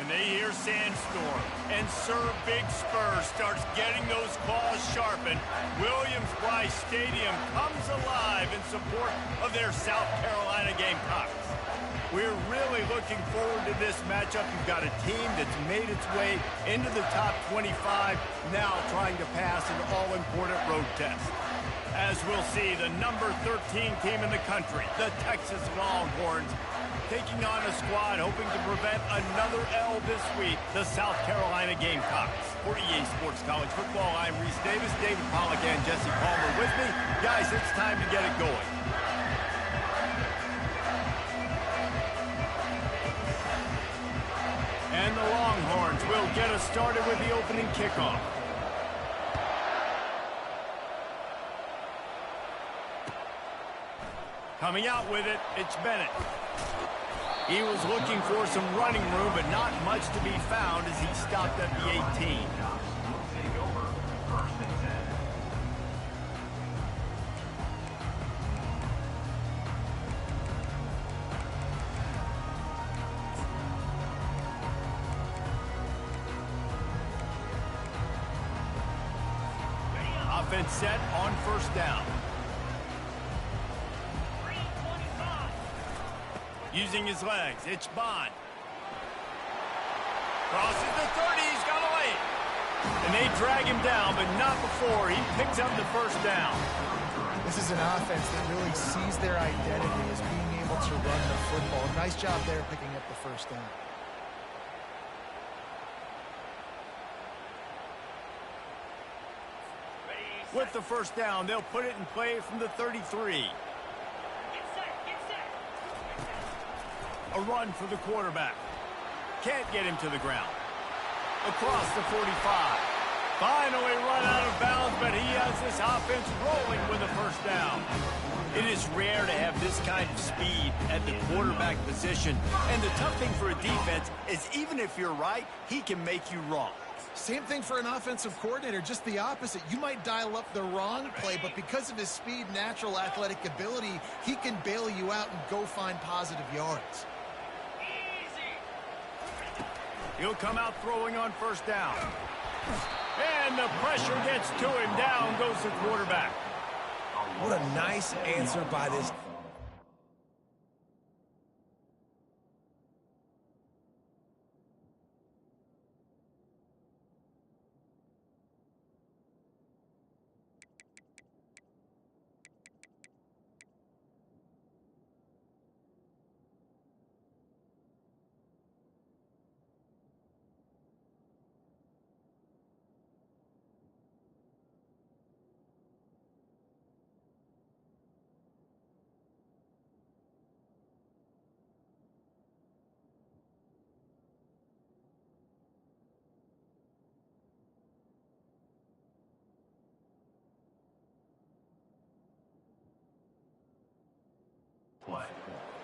When they hear sandstorm and Sir Big Spur starts getting those claws sharpened, Williams-Brice Stadium comes alive in support of their South Carolina Gamecocks. We're really looking forward to this matchup. You've got a team that's made its way into the top 25, now trying to pass an all-important road test. As we'll see, the number 13 team in the country, the Texas Longhorns, taking on a squad hoping to prevent another L this week, the South Carolina Gamecocks. For EA Sports College Football, I'm Reese Davis, David Pollack, and Jesse Palmer with me. Guys, it's time to get it going. And the Longhorns will get us started with the opening kickoff. Coming out with it, it's Bennett. He was looking for some running room, but not much to be found as he stopped at the 18. Offense set on first down. Using his legs, it's Bond. Crosses the 30, he's got away. And they drag him down, but not before he picks up the first down. This is an offense that really sees their identity as being able to run the football. Nice job there picking up the first down. With the first down, they'll put it in play from the 33. A run for the quarterback. Can't get him to the ground. Across the 45. Finally run out of bounds, but he has this offense rolling with a first down. It is rare to have this kind of speed at the quarterback position. And the tough thing for a defense is even if you're right, he can make you wrong. Same thing for an offensive coordinator, just the opposite. You might dial up the wrong play, but because of his speed, natural athletic ability, he can bail you out and go find positive yards. He'll come out throwing on first down. And the pressure gets to him. Down goes the quarterback. What a nice answer by this.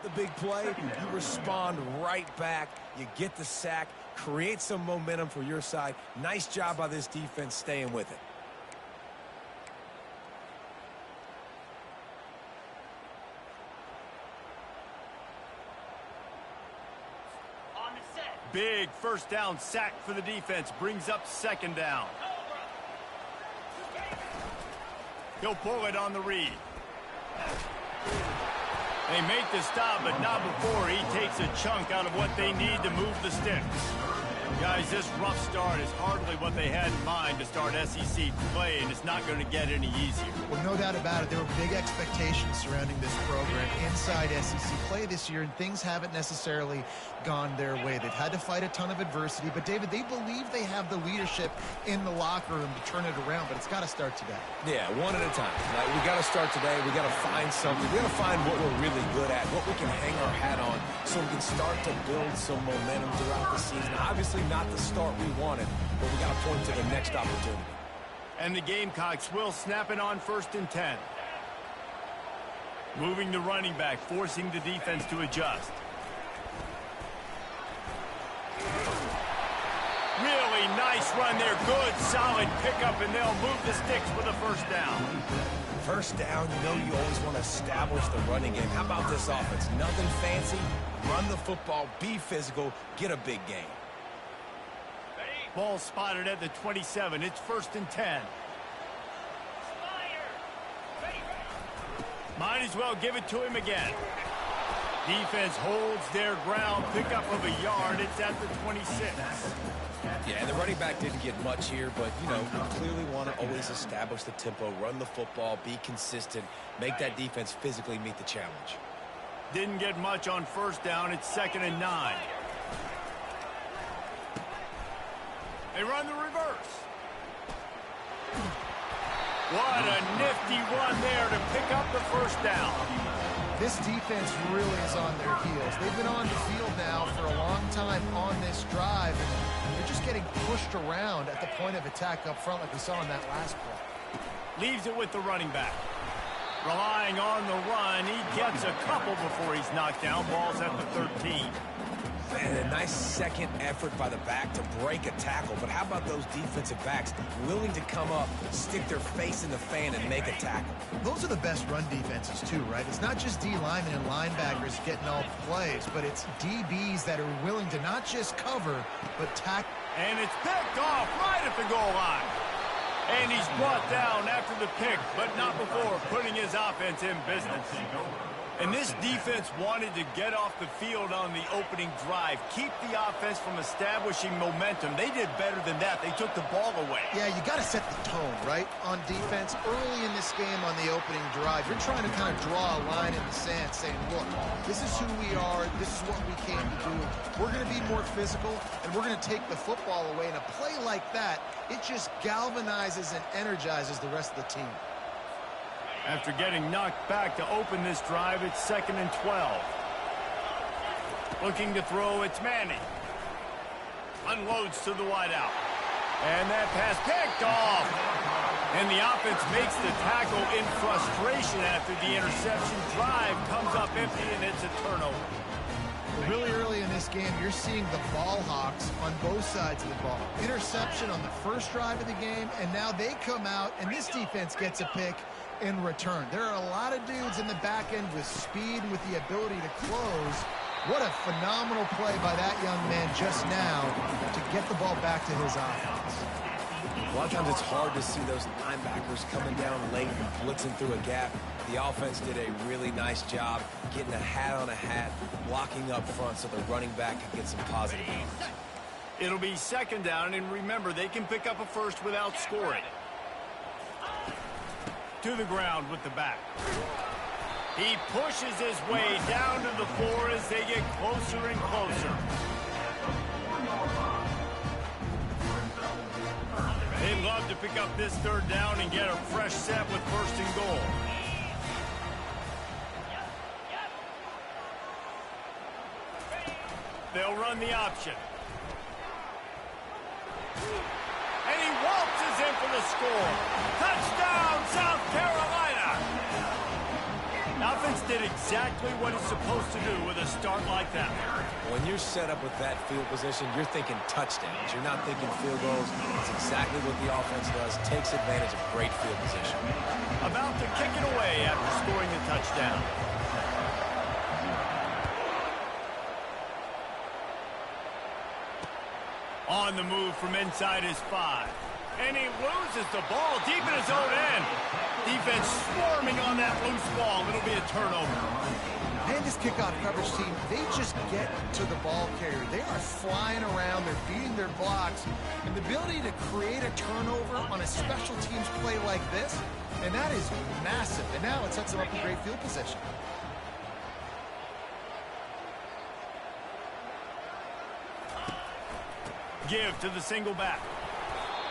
The big play, you respond right back, you get the sack, create some momentum for your side. Nice job by this defense staying with it. Big first down sack for the defense, brings up second down. He'll pull it on the read. They make the stop, but not before he takes a chunk out of what they need to move the sticks. Guys, this rough start is hardly what they had in mind to start SEC play, and it's not going to get any easier. Well, no doubt about it. There were big expectations surrounding this program inside SEC play this year, and things haven't necessarily gone their way. They've had to fight a ton of adversity, but, David, they believe they have the leadership in the locker room to turn it around, but it's got to start today. Yeah, one at a time. Like, we got to start today. We got to find something. We got to find what we're really good at, what we can hang our hat on, so we can start to build some momentum throughout the season. Obviously, not the start we wanted, but we got to point to the next opportunity. And the Gamecocks will snap it on 1st and 10. Moving the running back, forcing the defense to adjust. Really nice run there. Good, solid pickup, and they'll move the sticks for the first down. First down, you know you always want to establish the running game. How about this offense? Nothing fancy. Run the football, be physical, get a big gain. Ball spotted at the 27. It's 1st and 10. Might as well give it to him again. Defense holds their ground. Pickup of a yard. It's at the 26. Yeah, and the running back didn't get much here, but, you know, you clearly want to always establish the tempo, run the football, be consistent, make that defense physically meet the challenge. Didn't get much on 1st down. It's 2nd and 9. They run the reverse. What a nifty run there to pick up the 1st down. This defense really is on their heels. They've been on the field now for a long time on this drive, and they're just getting pushed around at the point of attack up front like we saw in that last play. Leaves it with the running back. Relying on the run, he gets a couple before he's knocked down. Ball's at the 13. And a nice second effort by the back to break a tackle. But how about those defensive backs willing to come up, stick their face in the fan, and make a tackle? Those are the best run defenses, too, right? It's not just D linemen and linebackers getting all the plays, but it's DBs that are willing to not just cover, but tackle. And it's picked off right at the goal line. And he's brought down after the pick, but not before putting his offense in business. And this defense wanted to get off the field on the opening drive, keep the offense from establishing momentum. They did better than that. They took the ball away. Yeah, you got to set the tone, right, on defense. Early in this game on the opening drive, you're trying to kind of draw a line in the sand saying, look, this is who we are. This is what we came to do. We're going to be more physical, and we're going to take the football away. And a play like that, it just galvanizes and energizes the rest of the team. After getting knocked back to open this drive, it's 2nd and 12. Looking to throw, it's Manning. Unloads to the wideout. And that pass picked off. And the offense makes the tackle in frustration after the interception. Drive comes up empty, and it's a turnover. Really early in this game, you're seeing the ball hawks on both sides of the ball. Interception on the first drive of the game, and now they come out, and this defense gets a pick in return. There are a lot of dudes in the back end with speed and with the ability to close. What a phenomenal play by that young man just now to get the ball back to his offense. A lot of times it's hard to see those linebackers coming down late and blitzing through a gap. The offense did a really nice job getting a hat on a hat, blocking up front so the running back can get some positive yards. It'll be 2nd down, and remember, they can pick up a 1st without scoring. To the ground with the back. He pushes his way down to the floor as they get closer and closer. They'd love to pick up this 3rd down and get a fresh set with 1st and goal. They'll run the option. And he waltzes in for the score. Touchdown, South Carolina! The offense did exactly what it's supposed to do with a start like that. When you're set up with that field position, you're thinking touchdowns. You're not thinking field goals. It's exactly what the offense does. Takes advantage of great field position. About to kick it away after scoring the touchdown. On the move from inside his 5. And he loses the ball deep in his own end. Defense swarming on that loose ball. It'll be a turnover. And this kickoff coverage team, they just get to the ball carrier. They are flying around. They're beating their blocks. And the ability to create a turnover on a special teams play like this, and that is massive. And now it sets them up in great field position. Give to the single back.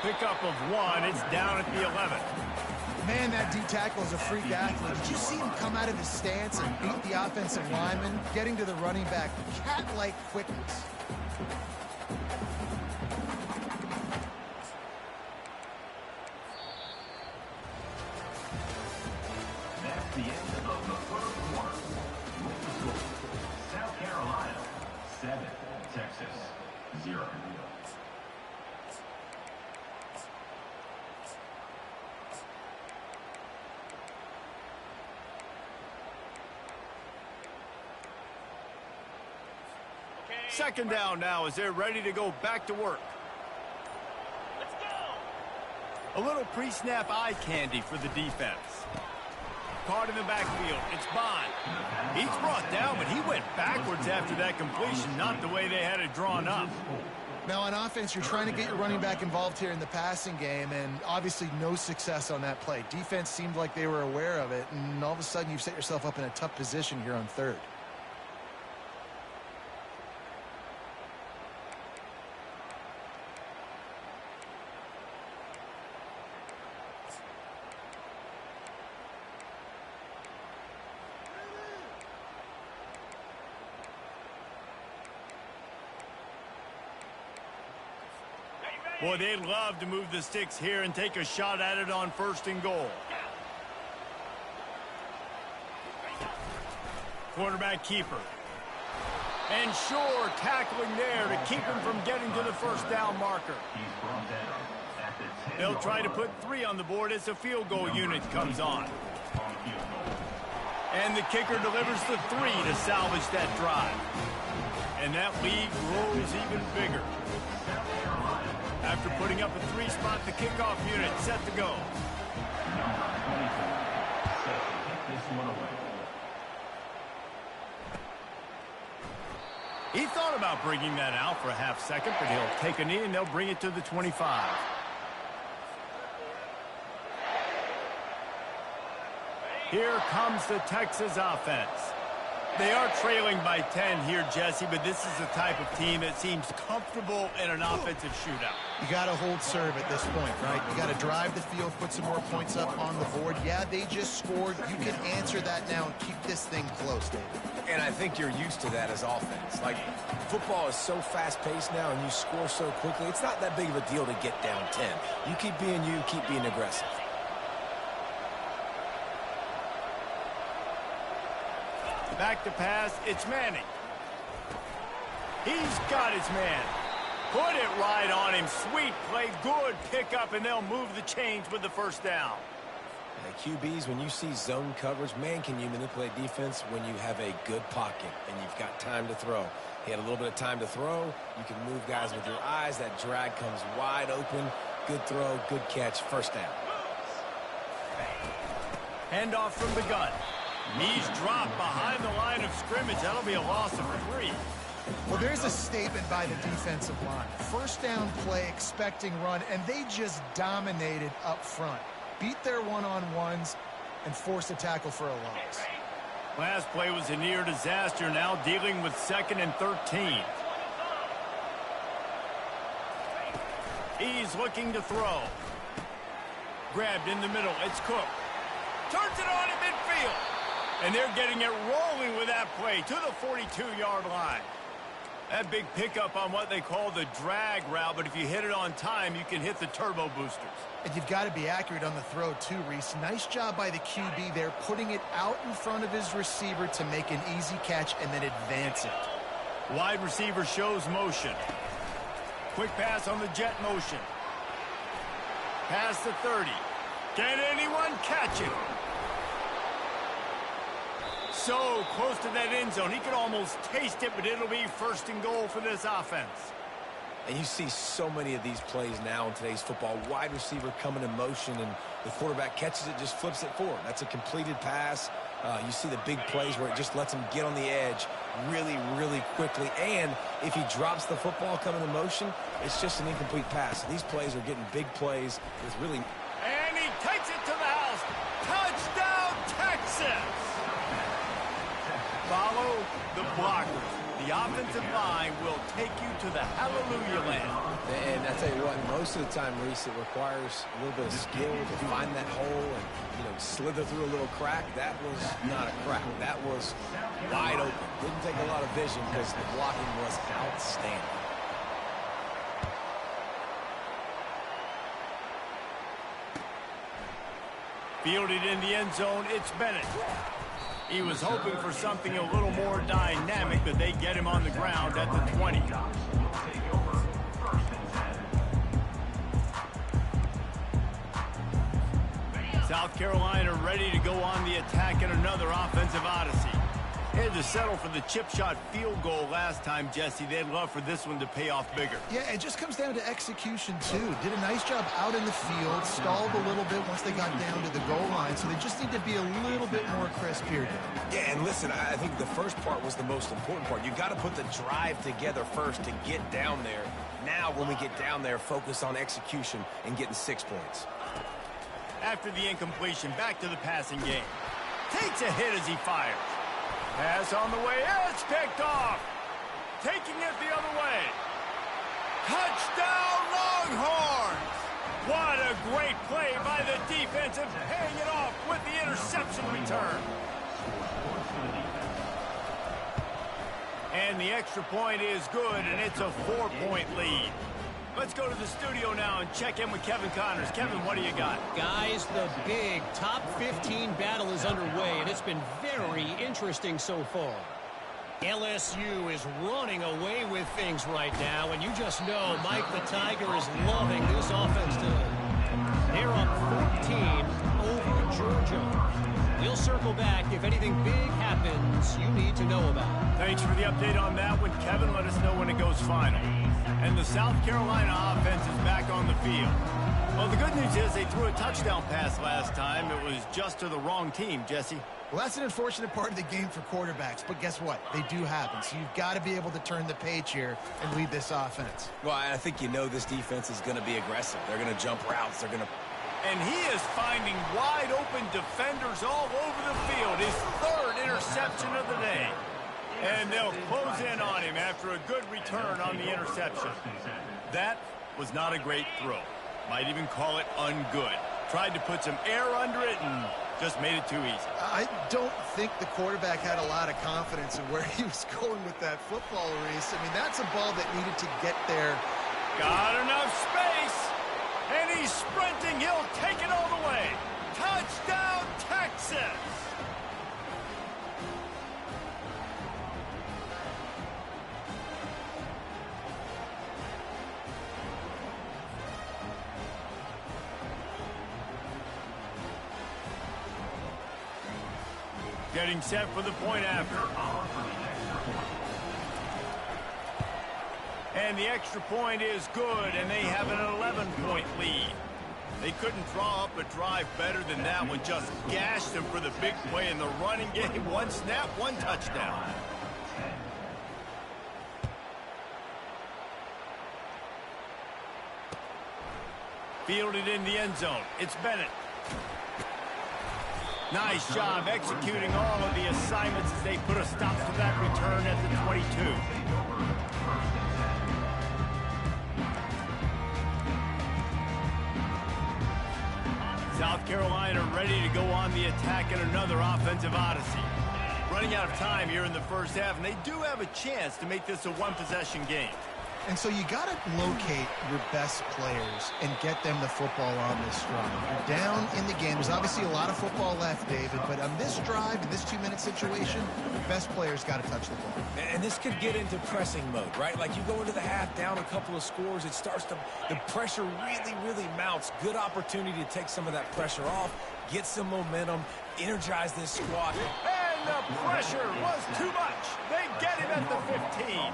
Pickup of 1. It's down at the 11. Man, that D tackle is a freak athlete. Did you see him come out of his stance and beat the offensive lineman, getting to the running back? Cat-like quickness. That's the end of the 1st quarter. South Carolina 7, Texas 0. Second down now as they're ready to go back to work. A little pre-snap eye candy for the defense. Caught in the backfield. It's Bond. He's brought down, but he went backwards after that completion, not the way they had it drawn up. Now, on offense, you're trying to get your running back involved here in the passing game, and obviously no success on that play. Defense seemed like they were aware of it, and all of a sudden you've set yourself up in a tough position here on third. Boy, they'd love to move the sticks here and take a shot at it on 1st and goal. Quarterback keeper. And Shore tackling there to keep him from getting to the 1st down marker. They'll try to put 3 on the board as the field goal unit comes on. And the kicker delivers the 3 to salvage that drive. And that lead grows even bigger. After putting up a 3 spot, the kickoff unit set to go. He thought about bringing that out for a half second, but he'll take a knee and they'll bring it to the 25. Here comes the Texas offense. They are trailing by 10 here, Jesse, but this is the type of team that seems comfortable in an offensive shootout. You got to hold serve at this point, right? You got to drive the field, put some more points up on the board. Yeah, they just scored. You can answer that now and keep this thing close, David. And I think you're used to that as offense. Like, football is so fast-paced now and you score so quickly, it's not that big of a deal to get down 10. You keep being you, keep being aggressive. Back to pass, it's Manning. He's got his man. Put it right on him. Sweet play, good pickup, and they'll move the chains with the 1st down. QBs, when you see zone coverage, man, can you manipulate defense when you have a good pocket and you've got time to throw. He had a little bit of time to throw. You can move guys with your eyes. That drag comes wide open. Good throw, good catch, 1st down. Handoff from the gun. Knees dropped behind the line of scrimmage. That'll be a loss of 3. Well, there's a statement by the defensive line. 1st down play, expecting run, and they just dominated up front. Beat their one-on-ones and forced a tackle for a loss. Last play was a near disaster, now dealing with 2nd and 13. He's looking to throw. Grabbed in the middle. It's Cook. Turns it on in midfield. And they're getting it rolling with that play to the 42-yard line. That big pickup on what they call the drag route, but if you hit it on time, you can hit the turbo boosters. And you've got to be accurate on the throw, too, Reese. Nice job by the QB there, putting it out in front of his receiver to make an easy catch and then advance it. Wide receiver shows motion. Quick pass on the jet motion. Pass the 30. Can anyone catch it? So close to that end zone. He could almost taste it, but it'll be 1st and goal for this offense. And you see so many of these plays now in today's football. Wide receiver coming in motion, and the quarterback catches it, just flips it forward. That's a completed pass. You see the big plays where it just lets him get on the edge really, really quickly. And if he drops the football coming in motion, it's just an incomplete pass. These plays are getting big plays with really... And he takes it to the house. Touchdown, Texas! Follow the blockers. The offensive line will take you to the hallelujah land. And I tell you what, most of the time, Reese, it requires a little bit of skill to find that hole and, slither through a little crack. That was not a crack. That was wide open. Didn't take a lot of vision because the blocking was outstanding. Fielded in the end zone, it's Bennett. He was hoping for something a little more dynamic, but they get him on the ground at the 20. South Carolina ready to go on the attack in another offensive odyssey. Had to settle for the chip shot field goal last time, Jesse. They'd love for this one to pay off bigger. Yeah, it just comes down to execution, too. Did a nice job out in the field, stalled a little bit once they got down to the goal line, so they just need to be a little bit more crisp here. Yeah, and listen, I think the first part was the most important part. You got to put the drive together first to get down there. Now, when we get down there, focus on execution and getting 6 points. After the incompletion, back to the passing game. Takes a hit as he fires. Pass on the way, it's picked off. Taking it the other way. Touchdown, Longhorns! What a great play by the defense and paying it off with the interception return. And the extra point is good, and it's a 4-point lead. Let's go to the studio now and check in with Kevin Connors. Kevin, what do you got? Guys, the big top 15 battle is underway, and it's been very interesting so far. LSU is running away with things right now, and you just know Mike the Tiger is loving this offense today. They're up 14 over Georgia. We'll circle back if anything big happens you need to know about. Thanks for the update on that one, Kevin. Let us know when it goes final. And the South Carolina offense is back on the field. Well, the good news is they threw a touchdown pass last time. It was just to the wrong team, Jesse. Well, that's an unfortunate part of the game for quarterbacks, but guess what? They do happen, so you've got to be able to turn the page here and lead this offense. Well, I think you know this defense is going to be aggressive. They're going to jump routes. They're going to... And he is finding wide-open defenders all over the field. His third interception of the day. And they'll close in on him after a good return on the interception. That was not a great throw. Might even call it ungood. Tried to put some air under it and just made it too easy. I don't think the quarterback had a lot of confidence in where he was going with that football, Reese. I mean, that's a ball that needed to get there. Got enough space. And he's sprinting. He'll take it all the way. Touchdown, Texas! Getting set for the point after. And the extra point is good, and they have an 11-point lead. They couldn't draw up a drive better than that one. Just gashed them for the big play in the running game. One snap, one touchdown. Fielded in the end zone. It's Bennett. Nice job executing all of the assignments as they put a stop to that return at the 22. South Carolina ready to go on the attack in another offensive odyssey. Running out of time here in the first half, and they do have a chance to make this a one-possession game. And so you got to locate your best players and get them the football on this drive. You're down in the game. There's obviously a lot of football left, David, but on this drive, in this 2-minute situation, your best players got to touch the ball. And this could get into pressing mode, right? Like you go into the half down a couple of scores, it starts to, the pressure really mounts. Good opportunity to take some of that pressure off, get some momentum, energize this squad. And the pressure was too much. They get him at the 15.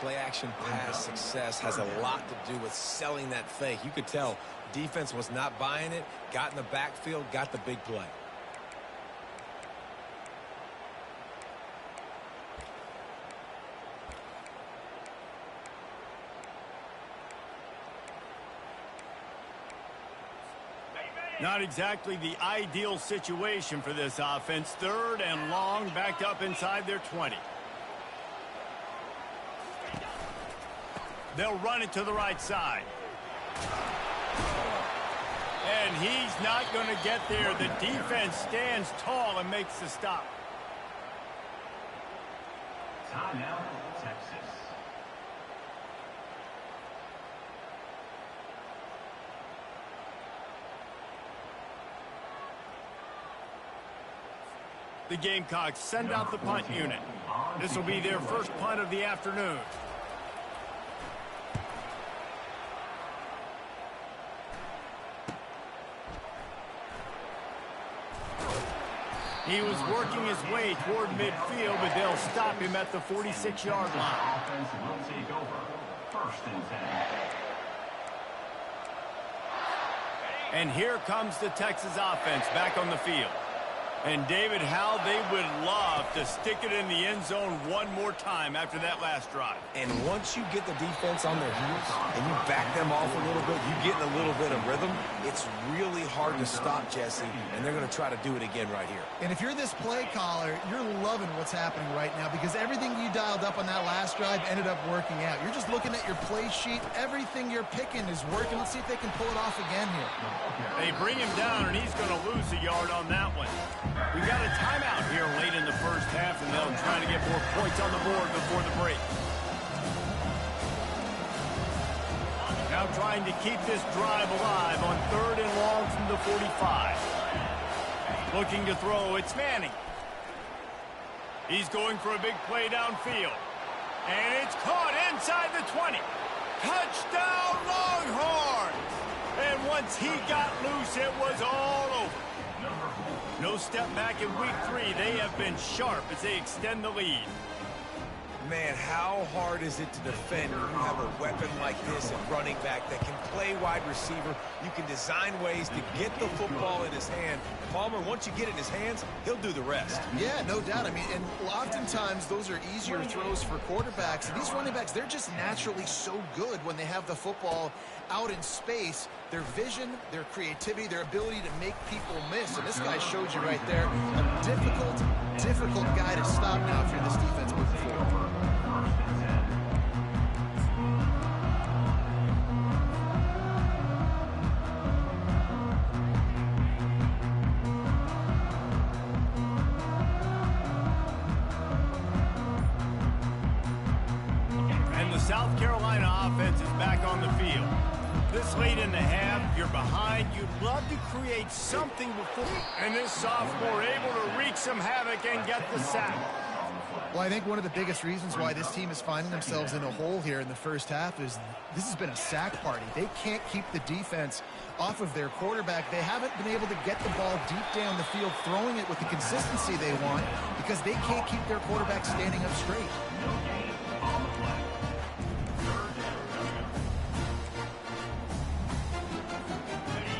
Play-action pass success has a lot to do with selling that fake. You could tell defense was not buying it, got in the backfield, got the big play. Not exactly the ideal situation for this offense. 3rd and long, backed up inside their 20. They'll run it to the right side. And he's not going to get there. The defense stands tall and makes the stop. Timeout, Texas. The Gamecocks send out the punt unit. This will be their first punt of the afternoon. He was working his way toward midfield, but they'll stop him at the 46-yard line. Offense will take over. First and 10. And here comes the Texas offense back on the field. And David, how they would love to stick it in the end zone one more time after that last drive. And once you get the defense on their heels and you back them off a little bit, you get in a little bit of rhythm, it's really hard to stop, Jesse, and they're going to try to do it again right here. And if you're this play caller, you're loving what's happening right now because everything you dialed up on that last drive ended up working out. You're just looking at your play sheet. Everything you're picking is working. Let's see if they can pull it off again here. They bring him down, and he's going to lose a yard on that one. We got a timeout here late in the first half, and they'll try to get more points on the board before the break. Now trying to keep this drive alive on 3rd and long from the 45. Looking to throw, it's Manning. He's going for a big play downfield. And it's caught inside the 20. Touchdown, Longhorns! And once he got loose, it was all over. No step back in week 3. They have been sharp as they extend the lead. Man, how hard is it to defend when you have a weapon like this at running back that can play wide receiver? You can design ways to get the football in his hand. Palmer, once you get it in his hands, he'll do the rest. Yeah, no doubt. I mean, and oftentimes those are easier throws for quarterbacks. And these running backs, they're just naturally so good when they have the football out in space. Their vision, their creativity, their ability to make people miss. And this guy showed you right there, a difficult guy to stop now if you're this defense moving forward. And the South Carolina offense is back on the field. This late in the half, you're behind. You'd love to create something before. And this sophomore able to wreak some havoc and get the sack. Well, I think one of the biggest reasons why this team is finding themselves in a hole here in the first half is this has been a sack party. They can't keep the defense off of their quarterback. They haven't been able to get the ball deep down the field, throwing it with the consistency they want because they can't keep their quarterback standing up straight.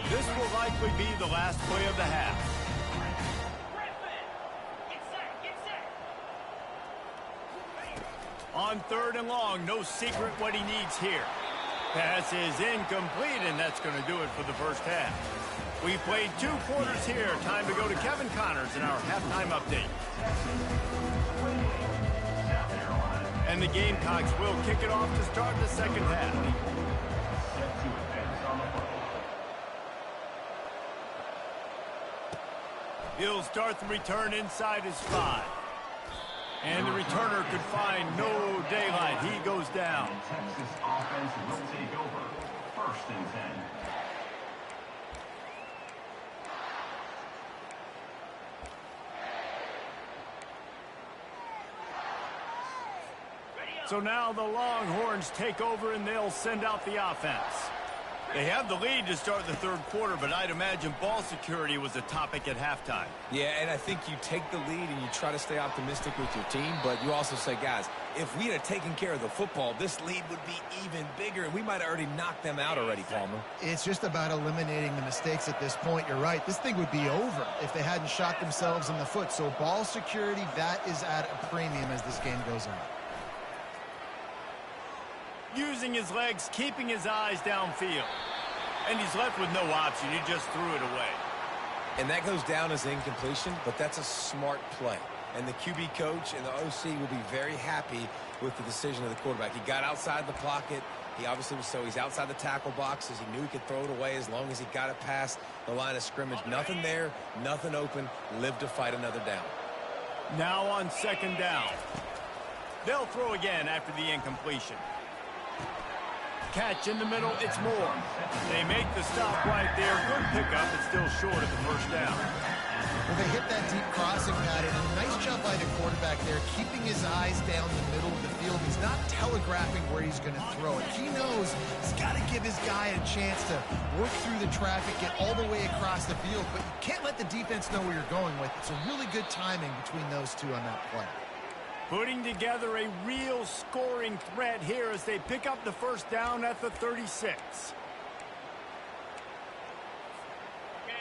This will likely be the last play of the half. On 3rd and long, no secret what he needs here. Pass is incomplete, and that's going to do it for the first half. We played 2 quarters here. Time to go to Kevin Connors in our halftime update. And the Gamecocks will kick it off to start the second half. He'll start the return inside his 5. And the returner could find no daylight. He goes down. Texas offense will take over. First and 10. So now the Longhorns take over and they'll send out the offense. They have the lead to start the 3rd quarter, but I'd imagine ball security was a topic at halftime. Yeah, and I think you take the lead and you try to stay optimistic with your team, but you also say, guys, if we had taken care of the football, this lead would be even bigger, and we might have already knocked them out already, Palmer. It's just about eliminating the mistakes at this point. You're right. This thing would be over if they hadn't shot themselves in the foot. So ball security, that is at a premium as this game goes on. Using his legs, keeping his eyes downfield. And he's left with no option. He just threw it away. And that goes down as incompletion, but that's a smart play. And the QB coach and the OC will be very happy with the decision of the quarterback. He got outside the pocket. He obviously was he's outside the tackle boxes. He knew he could throw it away as long as he got it past the line of scrimmage. Nothing there, nothing open. Live to fight another down. Now on 2nd down. They'll throw again after the incompletion. Catch in the middle, it's Moore. They make the stop right there. Good pickup, but still short of the first down. Well, they hit that deep crossing pattern, and a nice job by the quarterback there, keeping his eyes down the middle of the field. He's not telegraphing where he's going to throw it. He knows he's got to get give his guy a chance to work through the traffic, get all the way across the field, but you can't let the defense know where you're going with it. So really good timing between those two on that play. Putting together a real scoring threat here as they pick up the first down at the 36.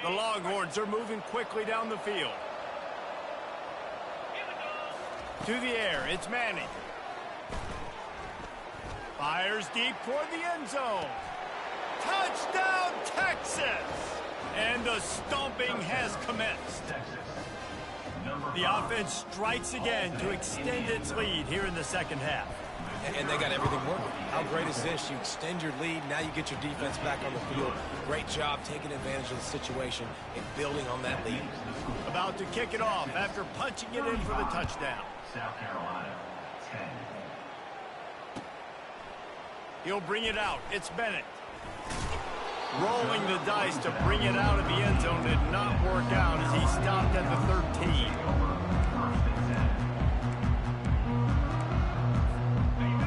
The Longhorns are moving quickly down the field. To the air, it's Manning. Fires deep toward the end zone. Touchdown, Texas! And the stomping has commenced. The offense strikes again to extend its lead here in the second half. And they got everything working. How great is this? You extend your lead, now you get your defense back on the field. Great job taking advantage of the situation and building on that lead. About to kick it off after punching it in for the touchdown. South Carolina, 10. He'll bring it out. It's Bennett. Rolling the dice to bring it out of the end zone did not work out as he stopped at the 13.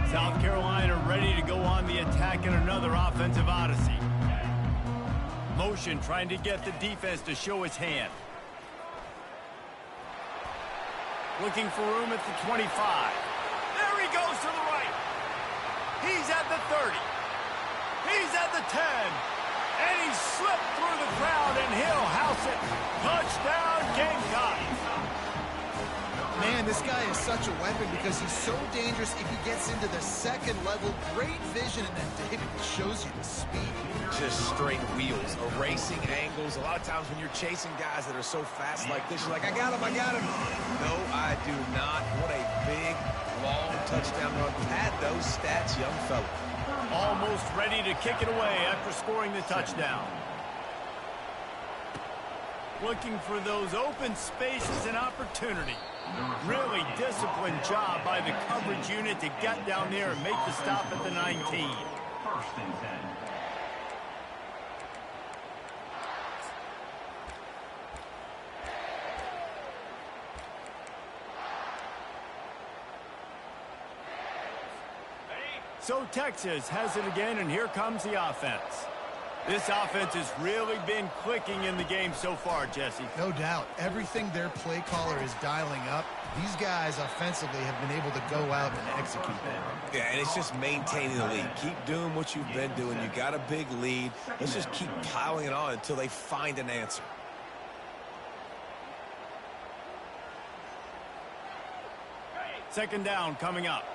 South Carolina ready to go on the attack in another offensive odyssey. Motion trying to get the defense to show its hand. Looking for room at the 25. There he goes to the right. He's at the 30. He's at the 10. And he slipped through the crowd, and he'll house it. Touchdown, Gamecocks. Man, this guy is such a weapon because he's so dangerous if he gets into the second level. Great vision, and then David shows you the speed. Just straight wheels, erasing angles. A lot of times when you're chasing guys that are so fast like this, you're like, I got him, I got him. No, I do not. What a big, long touchdown run. Pad those stats, young fella. Almost ready to kick it away after scoring the touchdown. Looking for those open spaces and opportunity. Really disciplined job by the coverage unit to get down there and make the stop at the 19. First and 10. So Texas has it again, and here comes the offense. This offense has really been clicking in the game so far, Jesse. No doubt. Everything their play caller is dialing up, these guys offensively have been able to go out and execute that. Yeah, and it's just maintaining the lead. Keep doing what you've been doing. You got a big lead. Let's just keep piling it on until they find an answer. Second down coming up.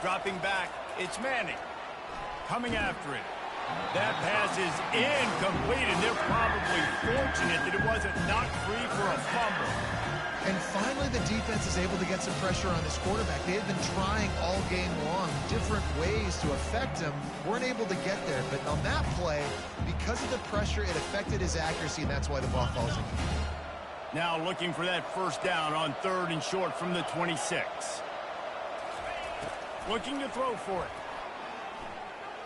Dropping back, it's Manning. Coming after it. That pass is incomplete, and they're probably fortunate that it wasn't knocked free for a fumble. And finally, the defense is able to get some pressure on this quarterback. They had been trying all game long different ways to affect him. Weren't able to get there, but on that play, because of the pressure, it affected his accuracy, and that's why the ball falls in. Now looking for that first down on 3rd and short from the 26. Looking to throw for it.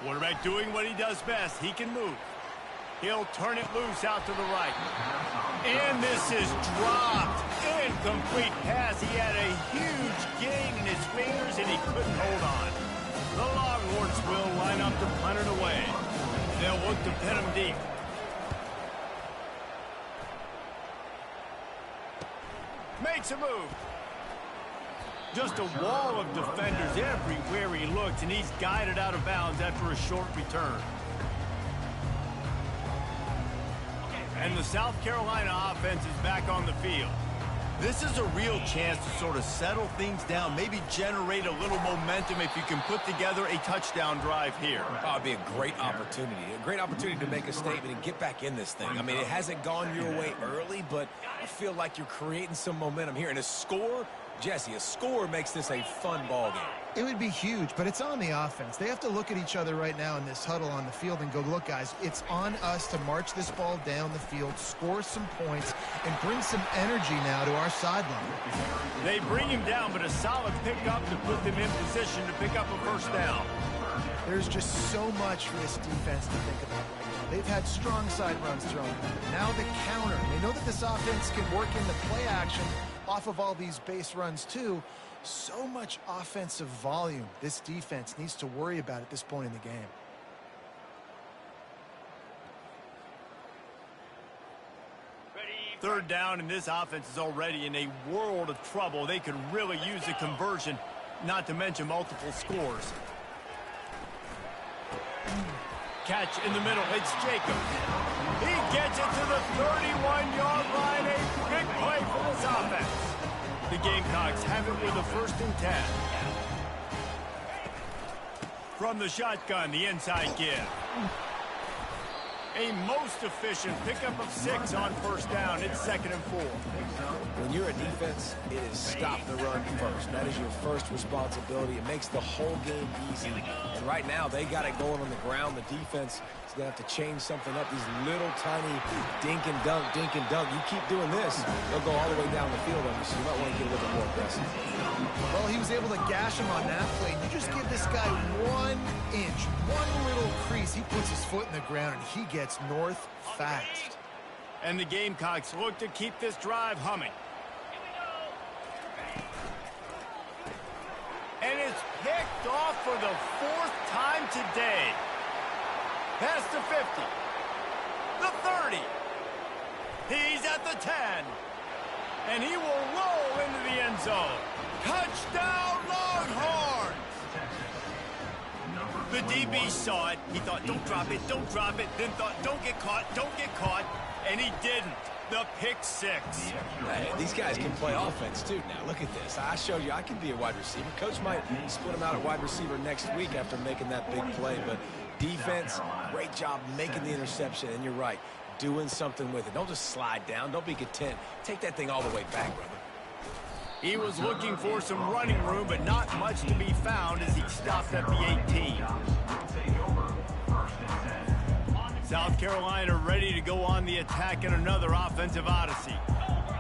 Quarterback doing what he does best. He can move. He'll turn it loose out to the right. And this is dropped. Incomplete pass. He had a huge gain in his fingers, and he couldn't hold on. The Longhorns will line up to punt it away. They'll look to pin him deep. Makes a move. Just a wall of defenders everywhere he looks, and he's guided out of bounds after a short return. And the South Carolina offense is back on the field. This is a real chance to sort of settle things down, maybe generate a little momentum if you can put together a touchdown drive here. Oh, it'd be a great opportunity to make a statement and get back in this thing. I mean, it hasn't gone your way early, but I feel like you're creating some momentum here. And a score, Jesse, a score makes this a fun ball game. It would be huge, but it's on the offense. They have to look at each other right now in this huddle on the field and go, look, guys, it's on us to march this ball down the field, score some points, and bring some energy now to our sideline. They bring him down, but a solid pickup to put them in position to pick up a first down. There's just so much for this defense to think about right now. They've had strong side runs thrown at them. Now the counter. They know that this offense can work in the play action, off of all these base runs too. So much offensive volume this defense needs to worry about at this point in the game. Third down, and this offense is already in a world of trouble. They could really use a conversion, not to mention multiple scores. Catch in the middle. It's Jacob. He gets it to the 31-yard line. A big play for this offense. The Gamecocks have it with a 1st and 10. From the shotgun, the inside give. A most efficient pickup of 6 on 1st down. It's 2nd and 4. When you're a defense, it is stop the run first. That is your first responsibility. It makes the whole game easy. And right now, they got it going on the ground. The defense is going to have to change something up. These little tiny dink and dunk, dink and dunk. You keep doing this, they'll go all the way down the field on you, so you might want to get a little bit more aggressive. Well, he was able to gash him on that play. You just give this guy 1 inch, one little crease. He puts his foot in the ground, and he gets north fast. And the Gamecocks look to keep this drive humming. And it's picked off for the 4th time today. Past the 50. The 30. He's at the 10. And he will roll into the end zone. Touchdown, Longhorns! The DB saw it. He thought, don't drop it, don't drop it. Then thought, don't get caught, don't get caught. And he didn't. The pick 6. Hey, these guys can play offense, too. Now, look at this. I showed you I can be a wide receiver. Coach might split him out at wide receiver next week after making that big play. But defense, great job making the interception. And you're right, doing something with it. Don't just slide down. Don't be content. Take that thing all the way back, brother. He was looking for some running room, but not much to be found as he stopped at the 18. South Carolina ready to go on the attack in another offensive odyssey.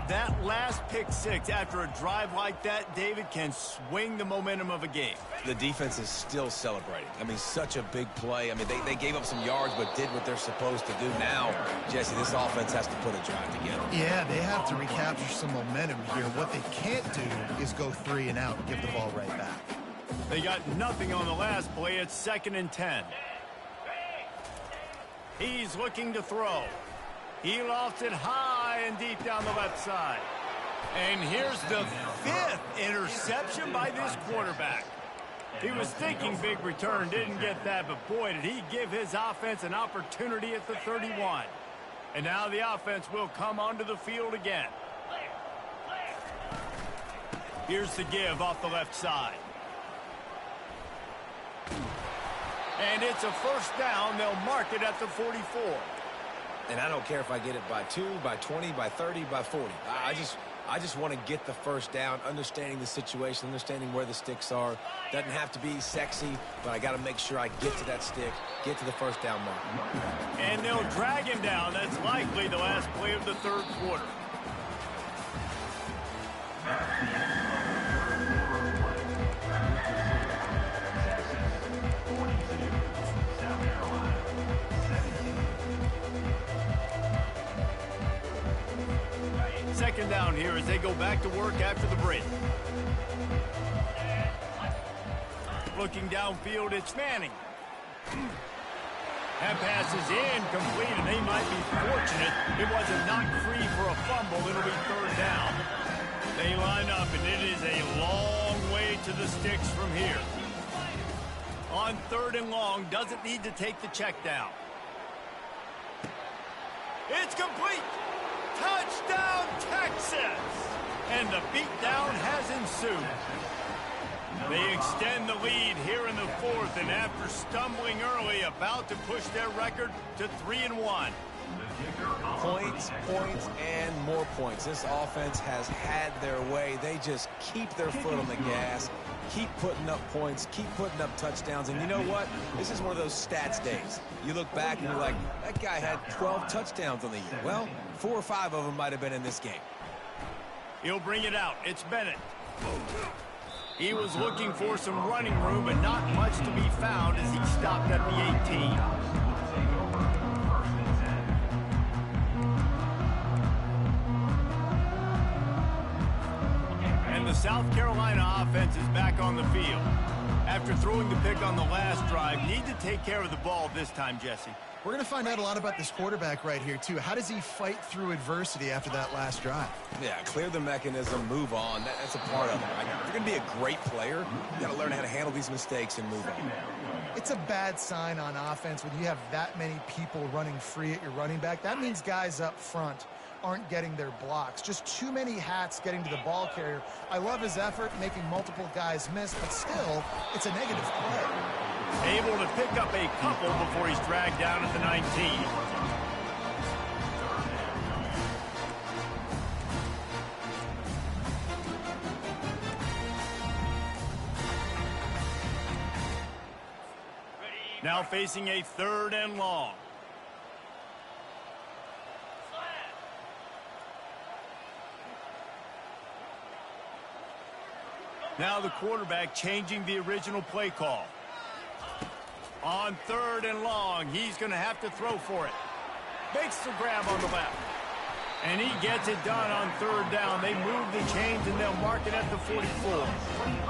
That last pick 6 after a drive like that, David, can swing the momentum of a game. The defense is still celebrating. I mean, such a big play. I mean, they gave up some yards but did what they're supposed to do. Now, Jesse, this offense has to put a drive together. Yeah, they have to recapture some momentum here. What they can't do is go 3 and out and give the ball right back. They got nothing on the last play. It's 2nd and 10. He's looking to throw. He lofts it high and deep down the left side. And here's the 5th interception by this quarterback. He was thinking big return, didn't get that, but boy, did he give his offense an opportunity at the 31. And now the offense will come onto the field again. Here's the give off the left side. And it's a 1st down. They'll mark it at the 44. And I don't care if I get it by 2, by 20, by 30, by 40. I just want to get the 1st down, understanding the situation, understanding where the sticks are. Doesn't have to be sexy, but I got to make sure I get to that stick, get to the 1st down mark. And they'll drag him down. That's likely the last play of the 3rd quarter. Second down here as they go back to work after the break. Looking downfield, it's Manning. That pass is incomplete, and they might be fortunate it wasn't knocked free for a fumble. It'll be 3rd down. They line up, and it is a long way to the sticks from here. On 3rd and long, doesn't need to take the check down. It's complete. Touchdown, Texas! And the beatdown has ensued. They extend the lead here in the 4th, and after stumbling early, about to push their record to 3-1. Points, points, and more points. This offense has had their way. They just keep their foot on the gas, keep putting up points, keep putting up touchdowns. And you know what? This is one of those stats days. You look back and you're like, that guy had 12 touchdowns on the year. Well, 4 or 5 of them might have been in this game. He'll bring it out. It's Bennett. He was looking for some running room, but not much to be found as he stopped at the 18. South Carolina offense is back on the field. After throwing the pick on the last drive, need to take care of the ball this time, Jesse. We're going to find out a lot about this quarterback right here, too. How does he fight through adversity after that last drive? Yeah, clear the mechanism, move on. That's a part of it. Right? If you're going to be a great player, you got to learn how to handle these mistakes and move on. It's a bad sign on offense when you have that many people running free at your running back. That means guys up front aren't getting their blocks. Just too many hats getting to the ball carrier. I love his effort, making multiple guys miss, but still, it's a negative play. Able to pick up a couple before he's dragged down at the 19. Now facing a 3rd and long. Now the quarterback changing the original play call. On 3rd and long, he's going to have to throw for it. Makes the grab on the left. And he gets it done on 3rd down. They move the chains and they'll mark it at the 44.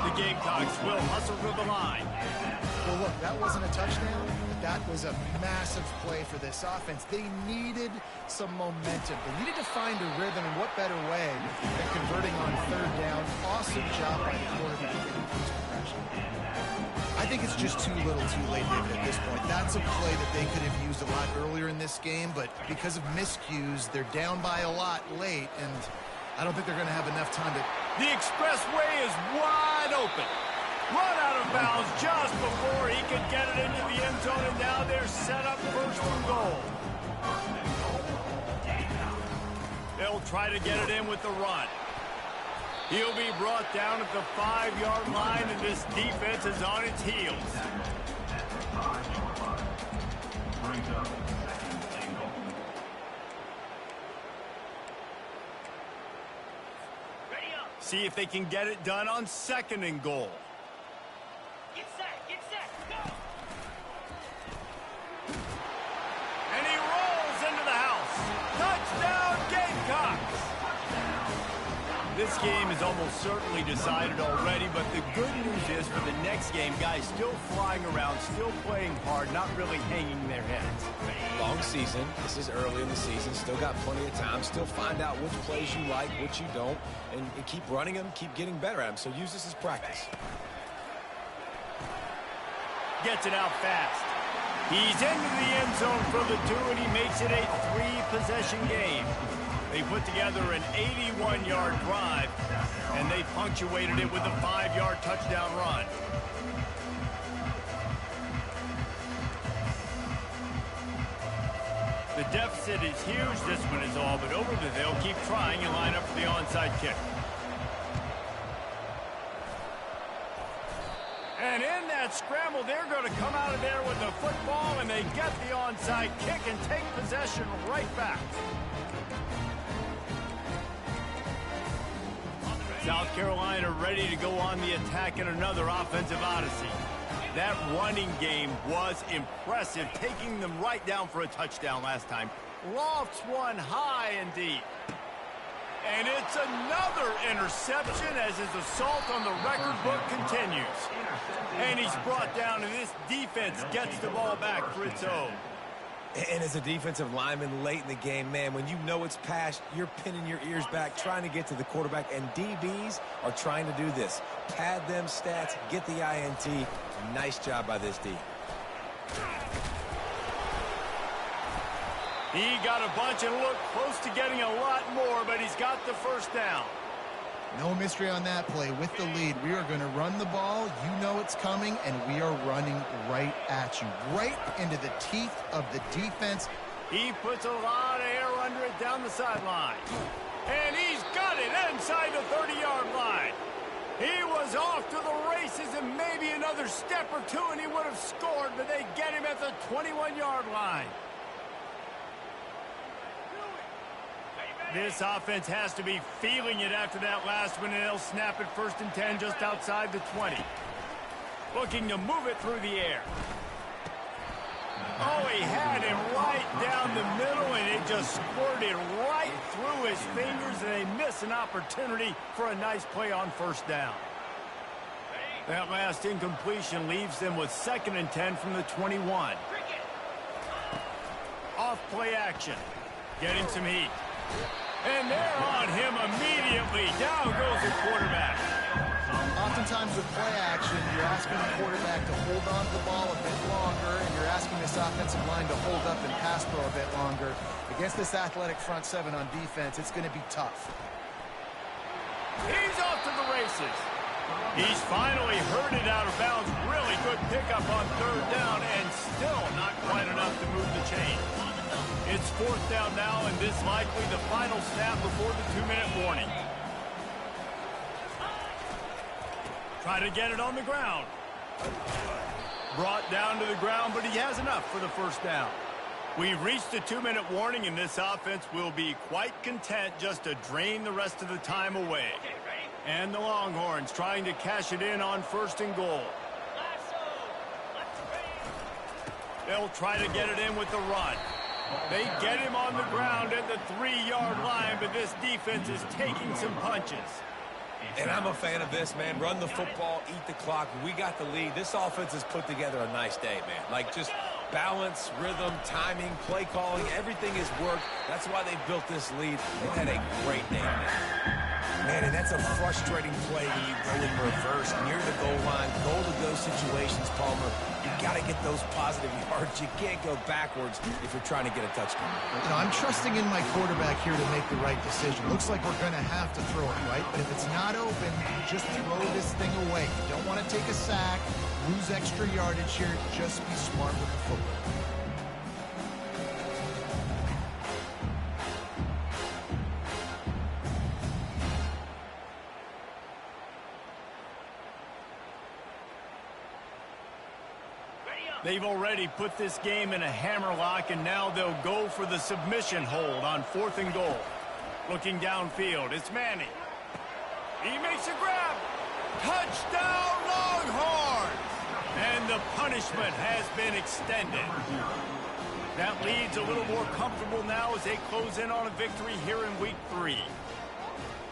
The Gamecocks will hustle to the line. Well, look, that wasn't a touchdown. That was a massive play for this offense. They needed some momentum. They needed to find a rhythm, and what better way than converting on 3rd down. Awesome job by the quarterback getting first impression. I think it's just too little too late, David, at this point. That's a play that they could have used a lot earlier in this game, but because of miscues, they're down by a lot late, and I don't think they're going to have enough time to... The expressway is wide open. Run out of bounds just before he could get it into the end zone, and now they're set up 1st and goal. They'll try to get it in with the run. He'll be brought down at the 5-yard line, and this defense is on its heels. See if they can get it done on 2nd and goal. Get set, go! And he rolls into the house. Touchdown, Gamecocks! This game is almost certainly decided already, but the good news is for the next game, guys still flying around, still playing hard, not really hanging their heads. Long season. This is early in the season. Still got plenty of time. Still find out which plays you like, which you don't, and keep running them, keep getting better at them. So use this as practice. Gets it out fast. He's into the end zone for the 2, and he makes it a 3-possession game. They put together an 81-yard drive, and they punctuated it with a 5-yard touchdown run. The deficit is huge. This one is all but over, but they'll keep trying and line up for the onside kick. And in that scramble, they're going to come out of there with the football, and they get the onside kick and take possession right back. South Carolina ready to go on the attack in another offensive odyssey. That running game was impressive, taking them right down for a touchdown last time. Lofts one high and deep. And it's another interception as his assault on the record book continues. And he's brought down, and this defense gets the ball back for its own. And as a defensive lineman late in the game, man, when you know it's past, you're pinning your ears back, trying to get to the quarterback, and DBs are trying to do this. Pad them stats, get the INT. Nice job by this D. He got a bunch and looked close to getting a lot more, but he's got the 1st down. No mystery on that play. With the lead, we are going to run the ball. You know it's coming, and we are running right at you, right into the teeth of the defense. He puts a lot of air under it down the sideline. And he's got it inside the 30-yard line. He was off to the races and maybe another step or two, and he would have scored, but they get him at the 21-yard line. This offense has to be feeling it after that last one, and they'll snap it 1st and 10 just outside the 20. Looking to move it through the air. Oh, he had him right down the middle, and it just squirted right through his fingers, and they miss an opportunity for a nice play on first down. That last incompletion leaves them with 2nd and 10 from the 21. Off play action. Getting some heat. And they're on him immediately. Down goes the quarterback. Oftentimes with play action, you're asking the quarterback to hold on to the ball a bit longer, and you're asking this offensive line to hold up and pass pro a bit longer. Against this athletic front seven on defense, it's going to be tough. He's off to the races. He's finally herded out of bounds. Really good pickup on 3rd down, and still not quite enough to move the chain. It's 4th down now, and this likely the final snap before the 2-minute warning. Try to get it on the ground. Brought down to the ground, but he has enough for the 1st down. We've reached the 2-minute warning, and this offense will be quite content just to drain the rest of the time away. And the Longhorns trying to cash it in on 1st and goal. They'll try to get it in with the run. They get him on the ground at the 3-yard line, but this defense is taking some punches. And I'm a fan of this, man. Run the football, eat the clock. We got the lead. This offense has put together a nice day, man. Like, just balance, rhythm, timing, play calling, everything has worked. That's why they built this lead. They've had a great day, man, and that's a frustrating play when you go in reverse near the goal line, goal-to-go situations, Palmer. You got to get those positive yards. You can't go backwards if you're trying to get a touchdown. You know, I'm trusting in my quarterback here to make the right decision. Looks like we're going to have to throw it, right? But if it's not open, just throw this thing away. You don't want to take a sack, lose extra yardage here. Just be smart with the football. They've already put this game in a hammerlock, and now they'll go for the submission hold on 4th and goal. Looking downfield, it's Manning. He makes a grab. Touchdown, Longhorns! And the punishment has been extended. That lead's a little more comfortable now as they close in on a victory here in week 3.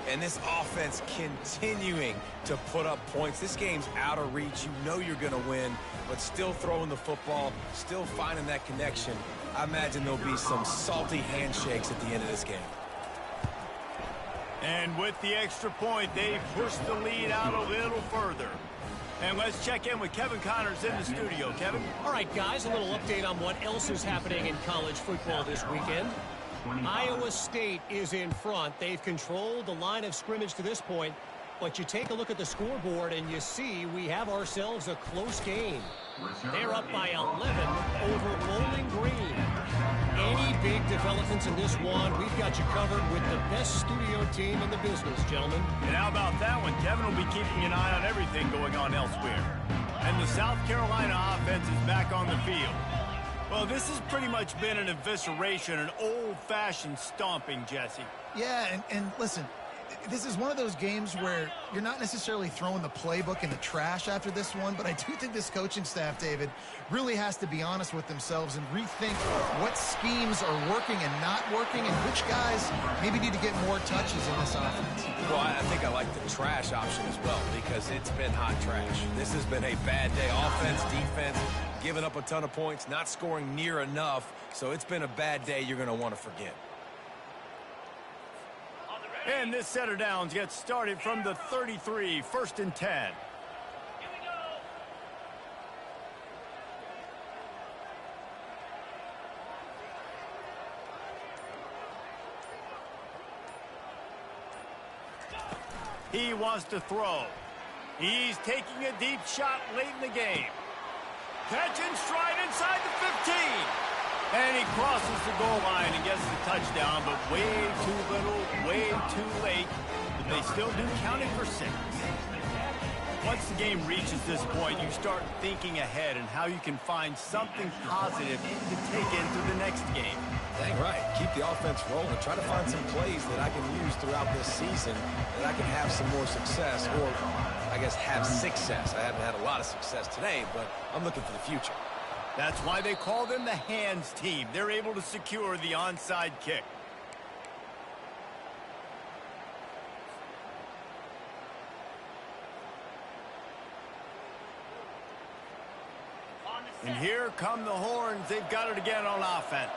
And this offense continuing to put up points. This game's out of reach. You know you're going to win, but still throwing the football, still finding that connection. I imagine there'll be some salty handshakes at the end of this game. And with the extra point, they've pushed the lead out a little further. And let's check in with Kevin Connors in the studio. Kevin? All right, guys, a little update on what else is happening in college football this weekend. Iowa State is in front. They've controlled the line of scrimmage to this point. But you take a look at the scoreboard and you see we have ourselves a close game. They're up by 11 over Bowling Green. Any big developments in this one, we've got you covered with the best studio team in the business, gentlemen. And how about that one? Kevin will be keeping an eye on everything going on elsewhere. And the South Carolina offense is back on the field. Well, this has pretty much been an evisceration, an old-fashioned stomping, Jesse. Yeah, and listen, this is one of those games where you're not necessarily throwing the playbook in the trash after this one, but I do think this coaching staff, David, really has to be honest with themselves and rethink what schemes are working and not working and which guys maybe need to get more touches in this offense. Well, I think I like the trash option as well because it's been hot trash. This has been a bad day. Offense, defense, giving up a ton of points, not scoring near enough. So it's been a bad day you're going to want to forget. And this set of downs gets started from the 33, 1st and 10. Here we go. He wants to throw. He's taking a deep shot late in the game. Catch and stride inside the 15. And he crosses the goal line and gets the touchdown, but way too little, way too late. But they still do count it for 6. Once the game reaches this point, you start thinking ahead and how you can find something positive to take into the next game. Dang right. Keep the offense rolling. Try to find some plays that I can use throughout this season that I can have some more success, or I guess have success. I haven't had a lot of success today, but I'm looking for the future. That's why they call them the hands team. They're able to secure the onside kick. And here come the horns. They've got it again on offense.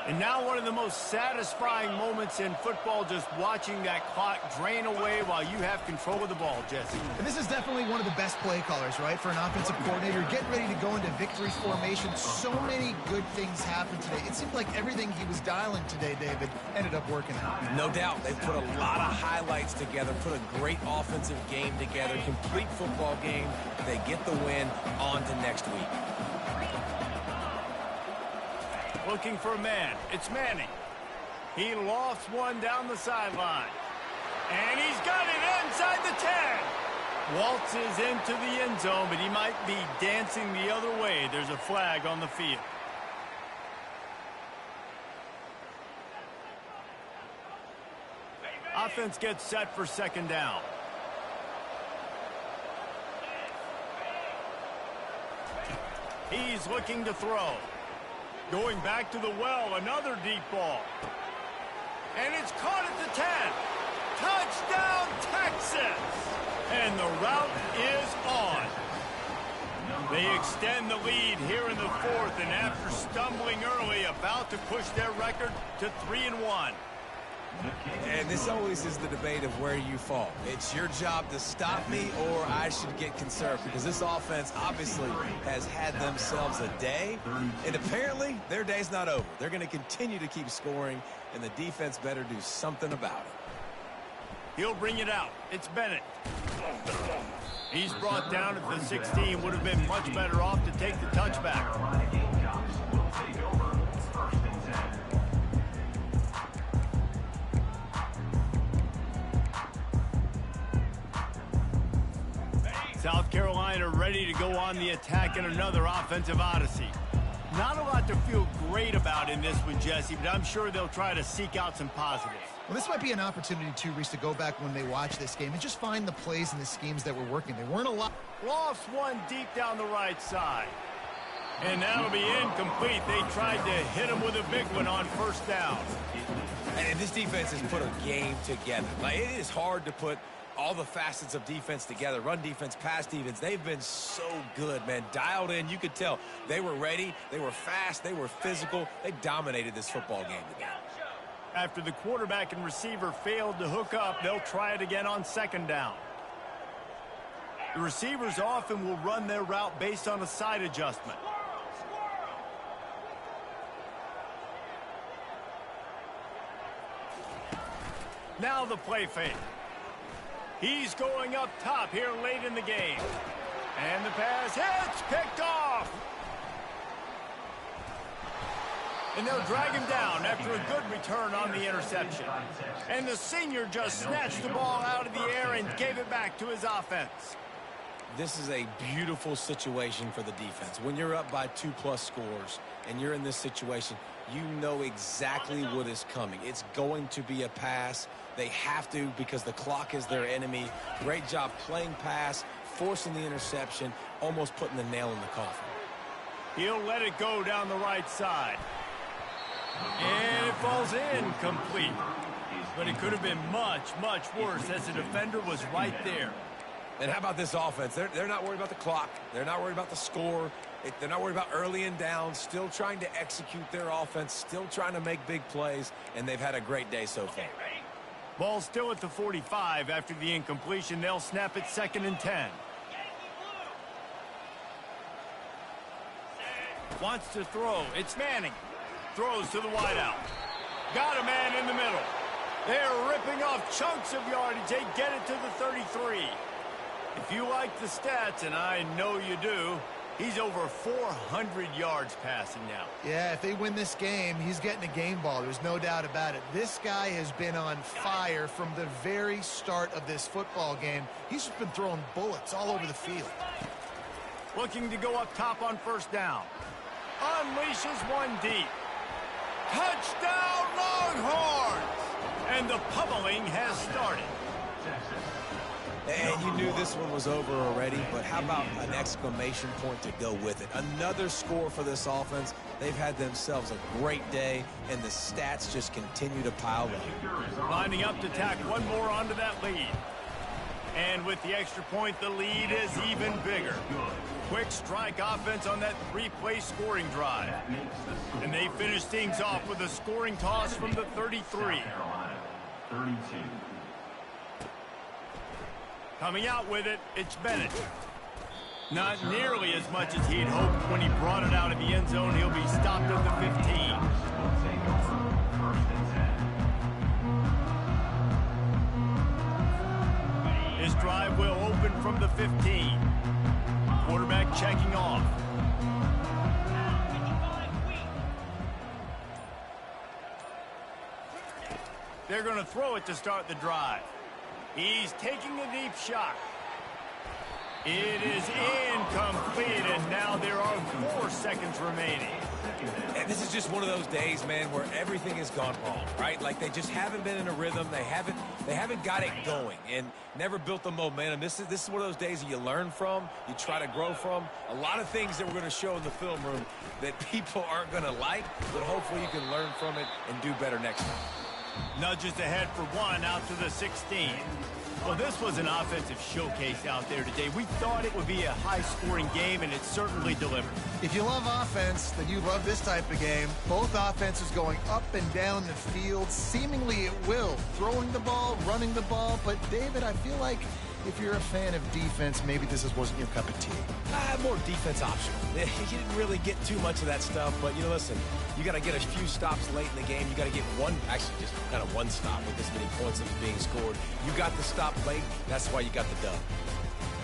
And now one of the most satisfying moments in football, just watching that clock drain away while you have control of the ball, Jesse. And this is definitely one of the best play callers, right, for an offensive coordinator. Getting ready to go into victory formation. So many good things happened today. It seemed like everything he was dialing today, David, ended up working out. No doubt. They put a lot of highlights together, put a great offensive game together, complete football game. They get the win. On to next week. Looking for a man. It's Manning. He lofts one down the sideline. And he's got it inside the 10. Waltzes into the end zone, but he might be dancing the other way. There's a flag on the field. Offense gets set for second down. He's looking to throw. Going back to the well, another deep ball. And it's caught at the 10. Touchdown, Texas! And the route is on. They extend the lead here in the fourth, and after stumbling early, about to push their record to 3-1. And this always is the debate of where you fall. It's your job to stop me, or I should get conserved, because this offense obviously has had themselves a day, and apparently their day's not over. They're going to continue to keep scoring, and the defense better do something about it. He'll bring it out. It's Bennett. He's brought down at the 16. Would have been much better off to take the touchback. South Carolina ready to go on the attack in another offensive odyssey. Not a lot to feel great about in this one, Jesse, but I'm sure they'll try to seek out some positives. Well, this might be an opportunity, too, Reese, to go back when they watch this game and just find the plays and the schemes that were working. They weren't a lot. Lost one deep down the right side. And that'll be incomplete. They tried to hit him with a big one on first down. And this defense has put a game together. Like, it is hard to put all the facets of defense together. Run defense, pass defense. They've been so good, man. Dialed in. You could tell they were ready. They were fast. They were physical. They dominated this football game today. After the quarterback and receiver failed to hook up, they'll try it again on second down. The receivers often will run their route based on a side adjustment. Now the play fake. He's going up top here late in the game. And the pass hits, picked off. And they'll drag him down after a good return on the interception. And the senior just snatched the ball out of the air and gave it back to his offense. This is a beautiful situation for the defense. When you're up by 2+ scores and you're in this situation, you know exactly what is coming. It's going to be a pass. They have to, because the clock is their enemy. Great job playing pass, forcing the interception, almost putting the nail in the coffin. He'll let it go down the right side. And it falls incomplete. But it could have been much, much worse as the defender was right there. And how about this offense? They're not worried about the clock. They're not worried about the score. They're not worried about early and down. Still trying to execute their offense. Still trying to make big plays. And they've had a great day so far. Ball still at the 45 after the incompletion. They'll snap it 2nd and 10. Wants to throw. It's Manning. Throws to the wideout. Got a man in the middle. They're ripping off chunks of yardage. They get it to the 33. If you like the stats, and I know you do, he's over 400 yards passing now. Yeah, if they win this game, he's getting a game ball. There's no doubt about it. This guy has been on fire from the very start of this football game. He's just been throwing bullets all over the field. Looking to go up top on first down. Unleashes one deep. Touchdown, Longhorns! And the pummeling has started. And you knew this one was over already, but how about an exclamation point to go with it? Another score for this offense. They've had themselves a great day, and the stats just continue to pile up. Lining up to tack one more onto that lead. And with the extra point, the lead is even bigger. Quick strike offense on that three-play scoring drive. And they finish things off with a scoring toss from the 33. 32. Coming out with it, it's Bennett. Not nearly as much as he'd hoped when he brought it out of the end zone. He'll be stopped at the 15. Will take over 1st and 10. His drive will open from the 15. Quarterback checking off. They're going to throw it to start the drive. He's taking a deep shot. It is incomplete, and now there are 4 seconds remaining. And this is just one of those days, man, where everything has gone wrong, right? Like they just haven't been in a rhythm. They haven't got it going and never built the momentum. This is one of those days that you learn from, you try to grow from. A lot of things that we're going to show in the film room that people aren't going to like, but hopefully you can learn from it and do better next time. Nudges ahead for 1 out to the 16. Well, this was an offensive showcase out there today. We thought it would be a high-scoring game, and it certainly delivered. If you love offense, then you love this type of game. Both offenses going up and down the field, seemingly at will. Throwing the ball, running the ball. But, David, I feel like if you're a fan of defense, maybe this wasn't your cup of tea. More defense optional. You didn't really get too much of that stuff, but, listen, you got to get a few stops late in the game. You got to get actually just kind of one stop with this many points that was being scored. You got the stop late. That's why you got the dub.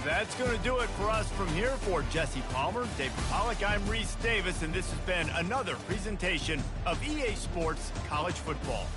That's going to do it for us from here. For Jesse Palmer, David Pollack, I'm Reese Davis, and this has been another presentation of EA Sports College Football.